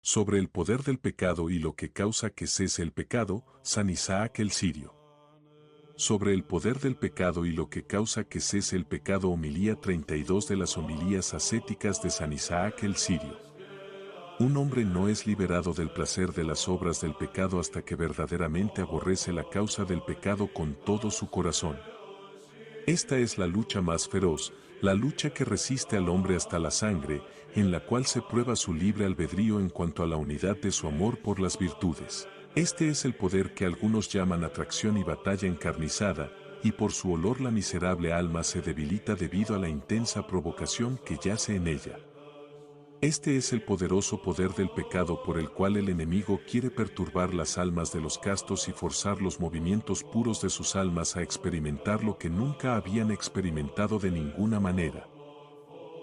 Sobre el poder del pecado y lo que causa que cese el pecado, San Isaac el Sirio. Sobre el poder del pecado y lo que causa que cese el pecado, homilía 32 de las homilías ascéticas de San Isaac el Sirio. Un hombre no es liberado del placer de las obras del pecado hasta que verdaderamente aborrece la causa del pecado con todo su corazón. Esta es la lucha más feroz, la lucha que resiste al hombre hasta la sangre, en la cual se prueba su libre albedrío en cuanto a la unidad de su amor por las virtudes. Este es el poder que algunos llaman atracción y batalla encarnizada, y por su olor la miserable alma se debilita debido a la intensa provocación que yace en ella. Este es el poderoso poder del pecado por el cual el enemigo quiere perturbar las almas de los castos y forzar los movimientos puros de sus almas a experimentar lo que nunca habían experimentado de ninguna manera.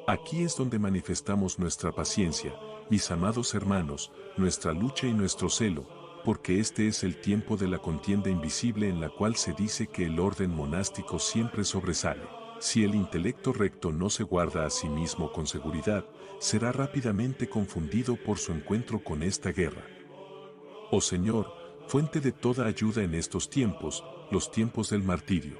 Aquí es donde manifestamos nuestra paciencia, mis amados hermanos, nuestra lucha y nuestro celo, porque este es el tiempo de la contienda invisible en la cual se dice que el orden monástico siempre sobresale. Si el intelecto recto no se guarda a sí mismo con seguridad, será rápidamente confundido por su encuentro con esta guerra. Oh Señor, fuente de toda ayuda en estos tiempos, los tiempos del martirio.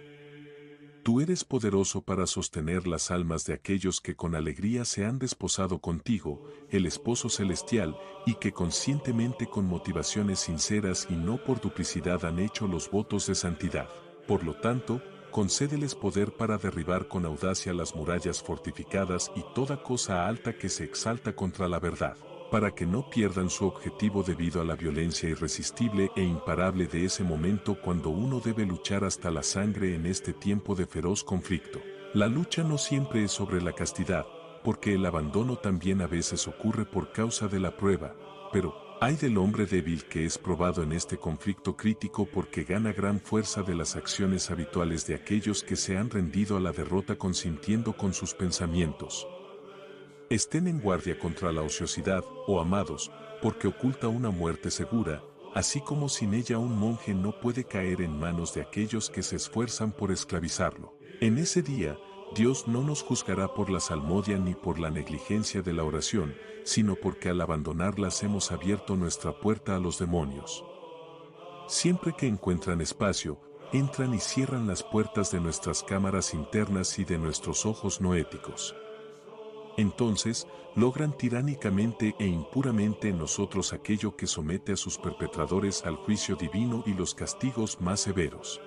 Tú eres poderoso para sostener las almas de aquellos que con alegría se han desposado contigo, el esposo celestial, y que conscientemente con motivaciones sinceras y no por duplicidad han hecho los votos de santidad. Por lo tanto, concédeles poder para derribar con audacia las murallas fortificadas y toda cosa alta que se exalta contra la verdad, para que no pierdan su objetivo debido a la violencia irresistible e imparable de ese momento cuando uno debe luchar hasta la sangre en este tiempo de feroz conflicto. La lucha no siempre es sobre la castidad, porque el abandono también a veces ocurre por causa de la prueba, pero ay del hombre débil que es probado en este conflicto crítico porque gana gran fuerza de las acciones habituales de aquellos que se han rendido a la derrota consintiendo con sus pensamientos. Estén en guardia contra la ociosidad, oh amados, porque oculta una muerte segura, así como sin ella un monje no puede caer en manos de aquellos que se esfuerzan por esclavizarlo. En ese día, Dios no nos juzgará por la salmodia ni por la negligencia de la oración, sino porque al abandonarlas hemos abierto nuestra puerta a los demonios. Siempre que encuentran espacio, entran y cierran las puertas de nuestras cámaras internas y de nuestros ojos no éticos. Entonces, logran tiránicamente e impuramente en nosotros aquello que somete a sus perpetradores al juicio divino y los castigos más severos.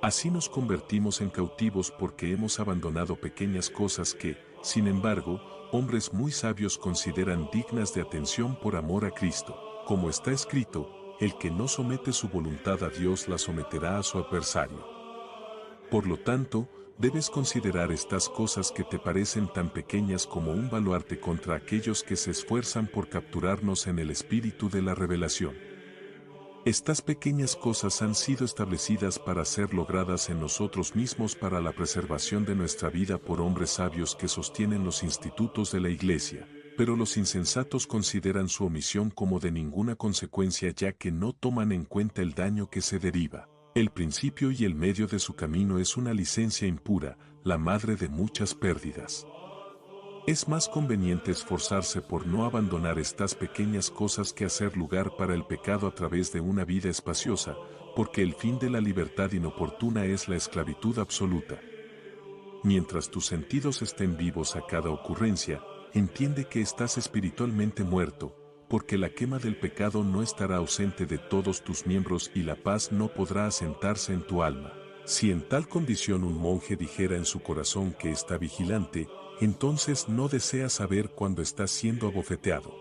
Así nos convertimos en cautivos porque hemos abandonado pequeñas cosas que, sin embargo, hombres muy sabios consideran dignas de atención por amor a Cristo. Como está escrito, el que no somete su voluntad a Dios la someterá a su adversario. Por lo tanto, debes considerar estas cosas que te parecen tan pequeñas como un baluarte contra aquellos que se esfuerzan por capturarnos en el espíritu de la revelación. Estas pequeñas cosas han sido establecidas para ser logradas en nosotros mismos para la preservación de nuestra vida por hombres sabios que sostienen los institutos de la Iglesia, pero los insensatos consideran su omisión como de ninguna consecuencia ya que no toman en cuenta el daño que se deriva. El principio y el medio de su camino es una licencia impura, la madre de muchas pérdidas. Es más conveniente esforzarse por no abandonar estas pequeñas cosas que hacer lugar para el pecado a través de una vida espaciosa, porque el fin de la libertad inoportuna es la esclavitud absoluta. Mientras tus sentidos estén vivos a cada ocurrencia, entiende que estás espiritualmente muerto, porque la quema del pecado no estará ausente de todos tus miembros y la paz no podrá asentarse en tu alma. Si en tal condición un monje dijera en su corazón que está vigilante, entonces no desea saber cuándo está siendo abofeteado.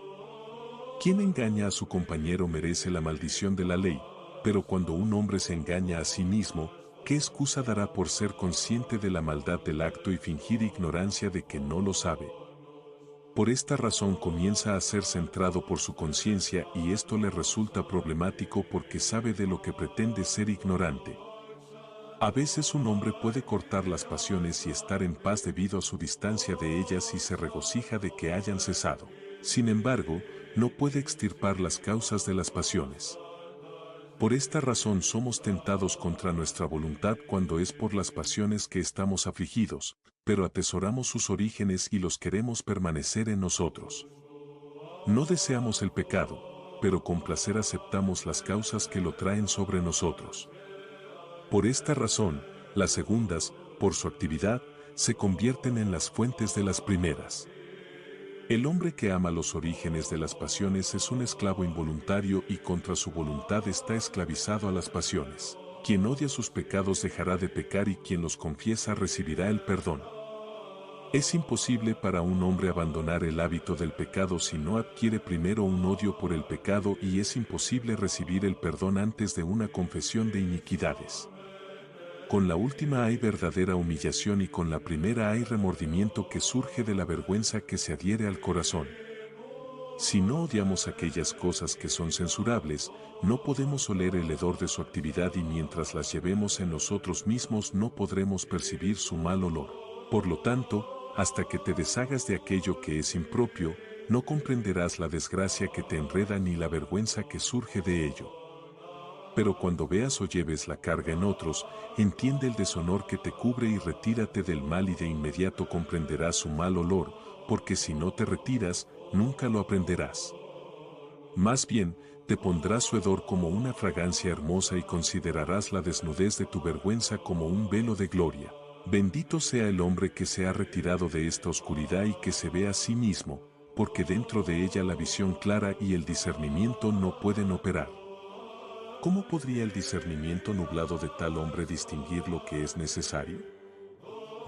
Quien engaña a su compañero merece la maldición de la ley, pero cuando un hombre se engaña a sí mismo, ¿qué excusa dará por ser consciente de la maldad del acto y fingir ignorancia de que no lo sabe? Por esta razón comienza a ser centrado por su conciencia y esto le resulta problemático porque sabe de lo que pretende ser ignorante. A veces un hombre puede cortar las pasiones y estar en paz debido a su distancia de ellas y se regocija de que hayan cesado. Sin embargo, no puede extirpar las causas de las pasiones. Por esta razón somos tentados contra nuestra voluntad cuando es por las pasiones que estamos afligidos, pero atesoramos sus orígenes y los queremos permanecer en nosotros. No deseamos el pecado, pero con placer aceptamos las causas que lo traen sobre nosotros. Por esta razón, las segundas, por su actividad, se convierten en las fuentes de las primeras. El hombre que ama los orígenes de las pasiones es un esclavo involuntario y contra su voluntad está esclavizado a las pasiones. Quien odia sus pecados dejará de pecar y quien los confiesa recibirá el perdón. Es imposible para un hombre abandonar el hábito del pecado si no adquiere primero un odio por el pecado y es imposible recibir el perdón antes de una confesión de iniquidades. Con la última hay verdadera humillación y con la primera hay remordimiento que surge de la vergüenza que se adhiere al corazón. Si no odiamos aquellas cosas que son censurables, no podemos oler el hedor de su actividad y mientras las llevemos en nosotros mismos no podremos percibir su mal olor. Por lo tanto, hasta que te deshagas de aquello que es impropio, no comprenderás la desgracia que te enreda ni la vergüenza que surge de ello. Pero cuando veas o lleves la carga en otros, entiende el deshonor que te cubre y retírate del mal y de inmediato comprenderás su mal olor, porque si no te retiras, nunca lo aprenderás. Más bien, te pondrás su hedor como una fragancia hermosa y considerarás la desnudez de tu vergüenza como un velo de gloria. Bendito sea el hombre que se ha retirado de esta oscuridad y que se ve a sí mismo, porque dentro de ella la visión clara y el discernimiento no pueden operar. ¿Cómo podría el discernimiento nublado de tal hombre distinguir lo que es necesario?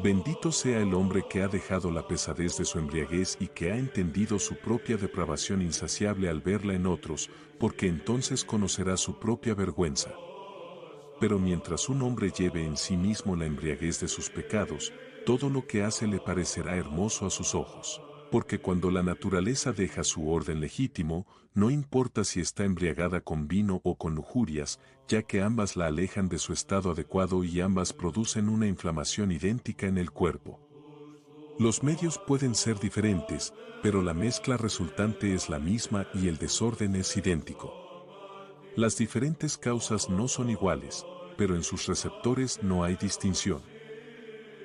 Bendito sea el hombre que ha dejado la pesadez de su embriaguez y que ha entendido su propia depravación insaciable al verla en otros, porque entonces conocerá su propia vergüenza. Pero mientras un hombre lleve en sí mismo la embriaguez de sus pecados, todo lo que hace le parecerá hermoso a sus ojos. Porque cuando la naturaleza deja su orden legítimo, no importa si está embriagada con vino o con lujurias, ya que ambas la alejan de su estado adecuado y ambas producen una inflamación idéntica en el cuerpo. Los medios pueden ser diferentes, pero la mezcla resultante es la misma y el desorden es idéntico. Las diferentes causas no son iguales, pero en sus receptores no hay distinción.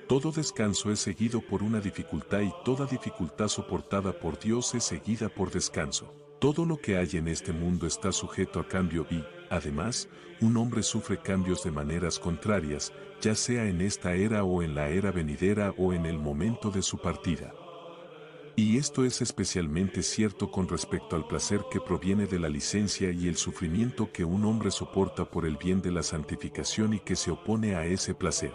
Todo descanso es seguido por una dificultad y toda dificultad soportada por Dios es seguida por descanso. Todo lo que hay en este mundo está sujeto a cambio y, además, un hombre sufre cambios de maneras contrarias, ya sea en esta era o en la era venidera o en el momento de su partida. Y esto es especialmente cierto con respecto al placer que proviene de la licencia y el sufrimiento que un hombre soporta por el bien de la santificación y que se opone a ese placer.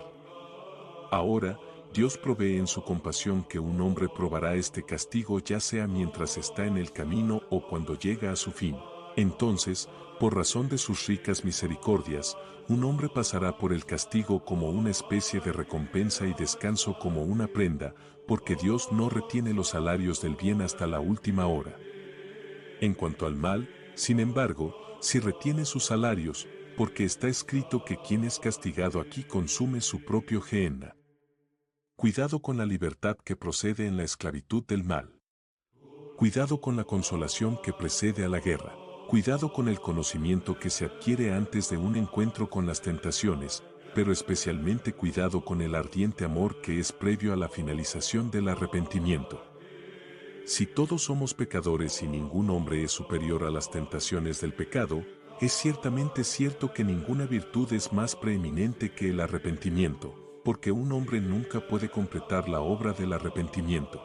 Ahora, Dios provee en su compasión que un hombre probará este castigo ya sea mientras está en el camino o cuando llega a su fin. Entonces, por razón de sus ricas misericordias, un hombre pasará por el castigo como una especie de recompensa y descanso como una prenda, porque Dios no retiene los salarios del bien hasta la última hora. En cuanto al mal, sin embargo, si retiene sus salarios, porque está escrito que quien es castigado aquí consume su propio gehenna. Cuidado con la libertad que procede en la esclavitud del mal. Cuidado con la consolación que precede a la guerra. Cuidado con el conocimiento que se adquiere antes de un encuentro con las tentaciones, pero especialmente cuidado con el ardiente amor que es previo a la finalización del arrepentimiento. Si todos somos pecadores y ningún hombre es superior a las tentaciones del pecado, es ciertamente cierto que ninguna virtud es más preeminente que el arrepentimiento, porque un hombre nunca puede completar la obra del arrepentimiento.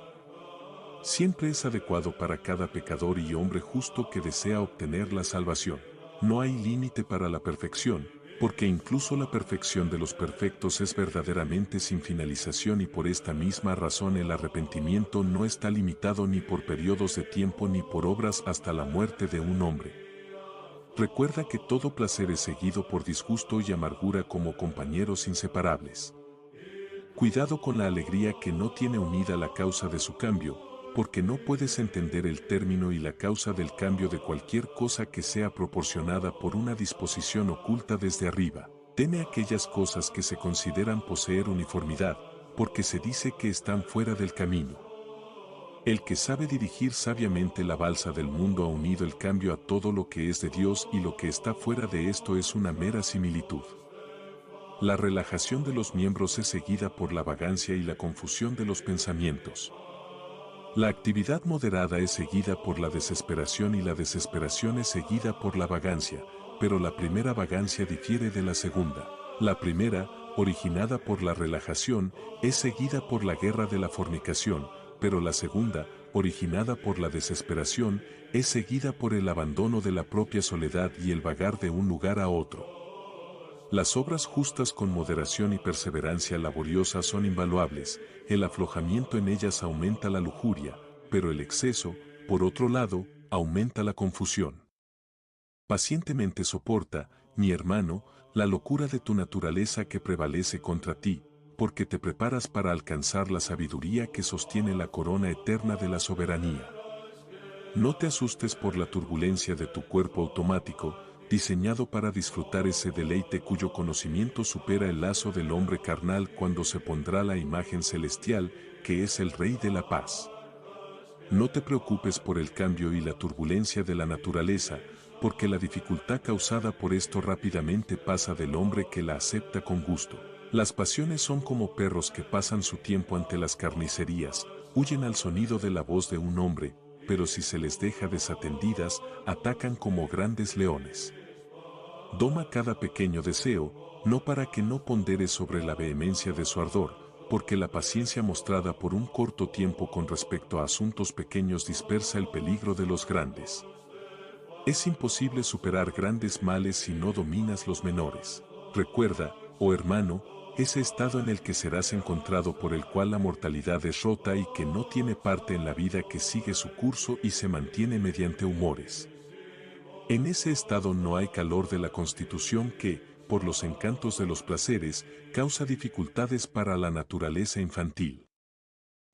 Siempre es adecuado para cada pecador y hombre justo que desea obtener la salvación. No hay límite para la perfección, porque incluso la perfección de los perfectos es verdaderamente sin finalización y por esta misma razón el arrepentimiento no está limitado ni por periodos de tiempo ni por obras hasta la muerte de un hombre. Recuerda que todo placer es seguido por disgusto y amargura como compañeros inseparables. Cuidado con la alegría que no tiene unida la causa de su cambio, porque no puedes entender el término y la causa del cambio de cualquier cosa que sea proporcionada por una disposición oculta desde arriba. Teme aquellas cosas que se consideran poseer uniformidad, porque se dice que están fuera del camino. El que sabe dirigir sabiamente la balsa del mundo ha unido el cambio a todo lo que es de Dios y lo que está fuera de esto es una mera similitud. La relajación de los miembros es seguida por la vagancia y la confusión de los pensamientos. La actividad moderada es seguida por la desesperación y la desesperación es seguida por la vagancia, pero la primera vagancia difiere de la segunda. La primera, originada por la relajación, es seguida por la guerra de la fornicación, pero la segunda, originada por la desesperación, es seguida por el abandono de la propia soledad y el vagar de un lugar a otro. Las obras justas con moderación y perseverancia laboriosa son invaluables, el aflojamiento en ellas aumenta la lujuria, pero el exceso, por otro lado, aumenta la confusión. Pacientemente soporta, mi hermano, la locura de tu naturaleza que prevalece contra ti, porque te preparas para alcanzar la sabiduría que sostiene la corona eterna de la soberanía. No te asustes por la turbulencia de tu cuerpo automático, diseñado para disfrutar ese deleite cuyo conocimiento supera el lazo del hombre carnal cuando se pondrá la imagen celestial, que es el Rey de la Paz. No te preocupes por el cambio y la turbulencia de la naturaleza, porque la dificultad causada por esto rápidamente pasa del hombre que la acepta con gusto. Las pasiones son como perros que pasan su tiempo ante las carnicerías, huyen al sonido de la voz de un hombre, pero si se les deja desatendidas, atacan como grandes leones. Doma cada pequeño deseo, no para que no ponderes sobre la vehemencia de su ardor, porque la paciencia mostrada por un corto tiempo con respecto a asuntos pequeños dispersa el peligro de los grandes. Es imposible superar grandes males si no dominas los menores. Recuerda, oh hermano, ese estado en el que serás encontrado por el cual la mortalidad es rota y que no tiene parte en la vida que sigue su curso y se mantiene mediante humores. En ese estado no hay calor de la constitución que, por los encantos de los placeres, causa dificultades para la naturaleza infantil.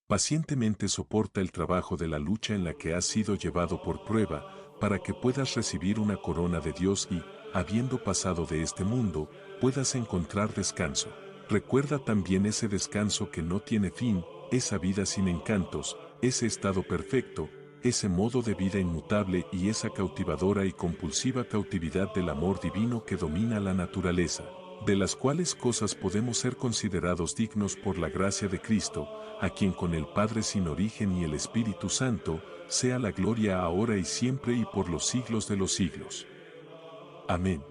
Pacientemente soporta el trabajo de la lucha en la que has sido llevado por prueba, para que puedas recibir una corona de Dios y, habiendo pasado de este mundo, puedas encontrar descanso. Recuerda también ese descanso que no tiene fin, esa vida sin encantos, ese estado perfecto, ese modo de vida inmutable y esa cautivadora y compulsiva cautividad del amor divino que domina la naturaleza, de las cuales cosas podemos ser considerados dignos por la gracia de Cristo, a quien con el Padre sin origen y el Espíritu Santo, sea la gloria ahora y siempre y por los siglos de los siglos. Amén.